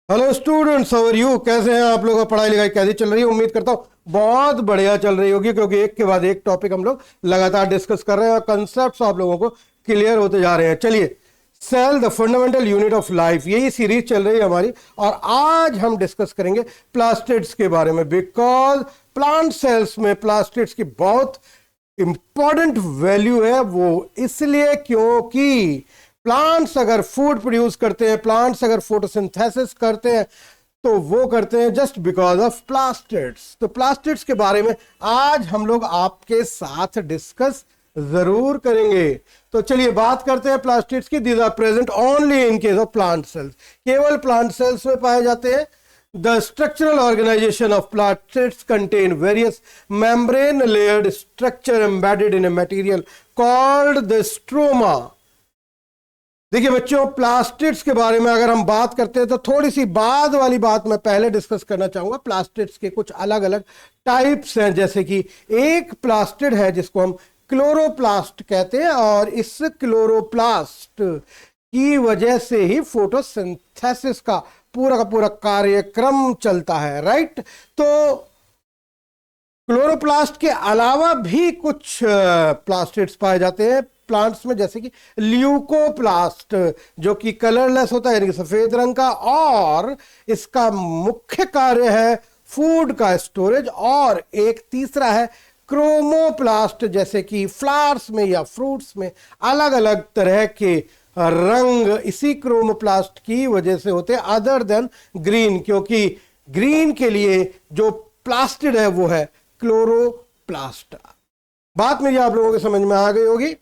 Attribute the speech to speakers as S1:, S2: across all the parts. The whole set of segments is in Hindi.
S1: Hello students, how are you? कैसे हैं आप लोग? पढ़ाई लिखाई कैसी चल रही है? उम्मीद करता हूँ बहुत बढ़िया चल रही होगी, क्योंकि एक के बाद एक टॉपिक हम लोग लगातार डिस्कस कर रहे हैं और कंसेप्ट्स आप लोगों को क्लियर होते जा रहे हैं। चलिए, cell the fundamental unit of life, यही सीरीज चल रही है हमारी, और आज हम डिस्कस करेंगे प्लास्टिड्स के बारे में। बिकॉज प्लांट सेल्स में प्लास्टिड्स की बहुत इंपॉर्टेंट वैल्यू है। वो इसलिए क्योंकि प्लांट्स अगर फूड प्रोड्यूस करते हैं, प्लांट्स अगर फोटोसिंथेसिस करते हैं, तो वो करते हैं जस्ट बिकॉज ऑफ प्लास्टिड्स। तो प्लास्टिड्स के बारे में आज हम लोग आपके साथ डिस्कस जरूर करेंगे। तो चलिए बात करते हैं प्लास्टिड्स की। These are present only in case of plant cells, केवल प्लांट सेल्स में पाए जाते हैं। The structural organization of plastids contain various membrane layered structure embedded in a material called the stroma. देखिए बच्चों, प्लास्टिड्स के बारे में अगर हम बात करते हैं तो थोड़ी सी बाद वाली बात मैं पहले डिस्कस करना चाहूंगा। प्लास्टिड्स के कुछ अलग अलग टाइप्स हैं, जैसे कि एक प्लास्टिड है जिसको हम क्लोरोप्लास्ट कहते हैं, और इस क्लोरोप्लास्ट की वजह से ही फोटोसिंथेसिस का पूरा कार्यक्रम चलता है, राइट। तो क्लोरोप्लास्ट के अलावा भी कुछ प्लास्टिड्स पाए जाते हैं प्लांट्स में, जैसे कि ल्यूकोप्लास्ट, जो कि कलरलेस होता है, यानी कि सफेद रंग का, और इसका मुख्य कार्य है फूड का स्टोरेज। और एक तीसरा है क्रोमोप्लास्ट, जैसे कि फ्लावर्स में या फ्रूट्स में अलग अलग तरह के रंग इसी क्रोमोप्लास्ट की वजह से होते हैं, अदर देन ग्रीन, क्योंकि ग्रीन के लिए जो प्लास्टिड है वो है क्लोरोप्लास्ट। बात मेरी आप लोगों के समझ में आ गई होगी।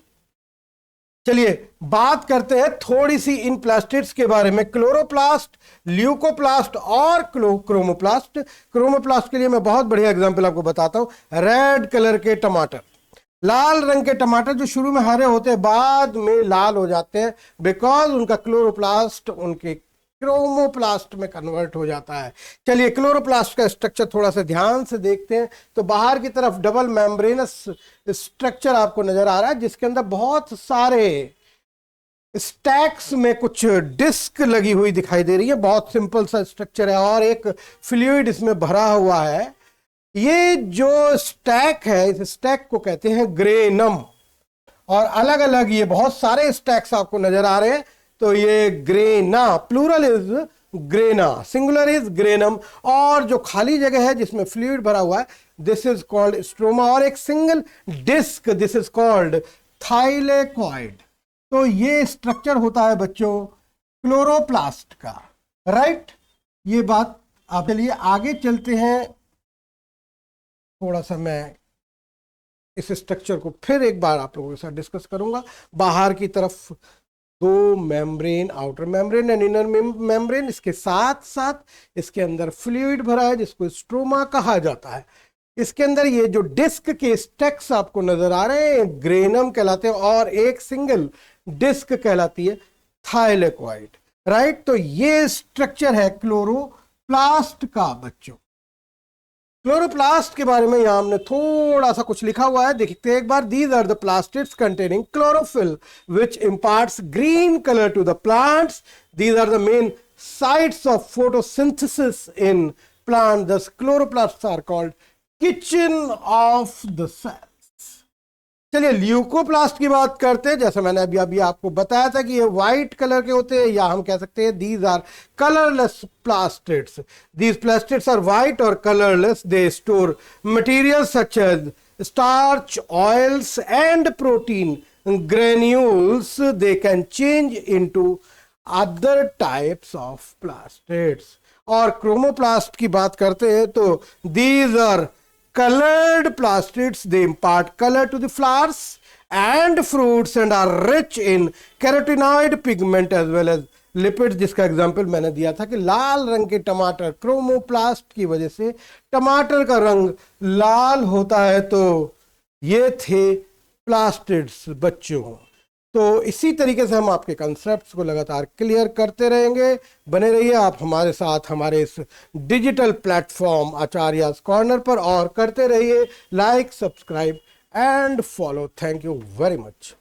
S1: चलिए बात करते हैं थोड़ी सी इन प्लास्टिड्स के बारे में। क्लोरोप्लास्ट, ल्यूकोप्लास्ट और क्रोमोप्लास्ट। क्रोमोप्लास्ट के लिए मैं बहुत बढ़िया एग्जांपल आपको बताता हूं। रेड कलर के टमाटर, लाल रंग के टमाटर जो शुरू में हरे होते हैं बाद में लाल हो जाते हैं, बिकॉज उनका क्लोरोप्लास्ट उनके क्रोमोप्लास्ट में कन्वर्ट हो जाता है। चलिए क्लोरोप्लास्ट का स्ट्रक्चर थोड़ा सा ध्यान से देखते हैं। तो बाहर की तरफ डबल मेम्ब्रेनस स्ट्रक्चर आपको नजर आ रहा है, जिसके अंदर बहुत सारे स्टैक्स में कुछ डिस्क लगी हुई दिखाई दे रही है। बहुत सिंपल सा स्ट्रक्चर है, और एक फ्लूइड इसमें भरा हुआ है। ये जो स्टैक है, इस स्टैक को कहते हैं ग्रेनम, और अलग अलग ये बहुत सारे स्टैक्स आपको नजर आ रहे हैं। तो ये grana, plural is grana, singular is granum, और जो खाली जगह है जिसमें फ्लूइड भरा हुआ है, दिस इज कॉल्ड स्ट्रोमा, और एक single disc, this is called thylakoid. तो ये स्ट्रक्चर होता है बच्चों क्लोरोप्लास्ट का, राइट। ये बात आप, चलिए आगे चलते हैं। थोड़ा सा मैं इस स्ट्रक्चर को फिर एक बार आप लोगों के साथ डिस्कस करूंगा। बाहर की तरफ दो membrane, outer membrane and inner membrane, इसके साथ साथ इसके अंदर फ्लूइड भरा है जिसको स्ट्रोमा कहा जाता है। इसके अंदर ये जो डिस्क के स्टेक्स आपको नजर आ रहे हैं ग्रेनम कहलाते हैं, और एक सिंगल डिस्क कहलाती है थाइलेकॉइड, राइट। तो ये स्ट्रक्चर है क्लोरोप्लास्ट का बच्चों। क्लोरोप्लास्ट के बारे में यहां हमने थोड़ा सा कुछ लिखा हुआ है, देखते हैं एक बार। These are the plastids containing chlorophyll which imparts green colour to the plants. These are the main sites of photosynthesis in plant. Thus chloroplasts are called kitchen of the cells. चलिए ल्यूकोप्लास्ट की बात करते हैं। जैसे मैंने अभी आपको बताया था कि ये व्हाइट कलर के होते हैं, या हम कह सकते हैं these are colourless plastids. These plastids are white और colourless. They store materials such as starch, oils and protein granules. They can change into other types of plastids. और क्रोमोप्लास्ट की बात करते हैं तो these are colored plastids. They impart color to the flowers and fruits and are rich in carotenoid pigment as well as lipids. जिसका एग्जाम्पल मैंने दिया था कि लाल रंग के टमाटर, क्रोमोप्लास्ट की वजह से टमाटर का रंग लाल होता है। तो ये थे प्लास्टिड्स बच्चों। तो इसी तरीके से हम आपके कंसेप्ट्स को लगातार क्लियर करते रहेंगे। बने रहिए आप हमारे साथ हमारे इस डिजिटल प्लेटफॉर्म आचार्यास कॉर्नर पर, और करते रहिए like, subscribe and follow. Thank you very much.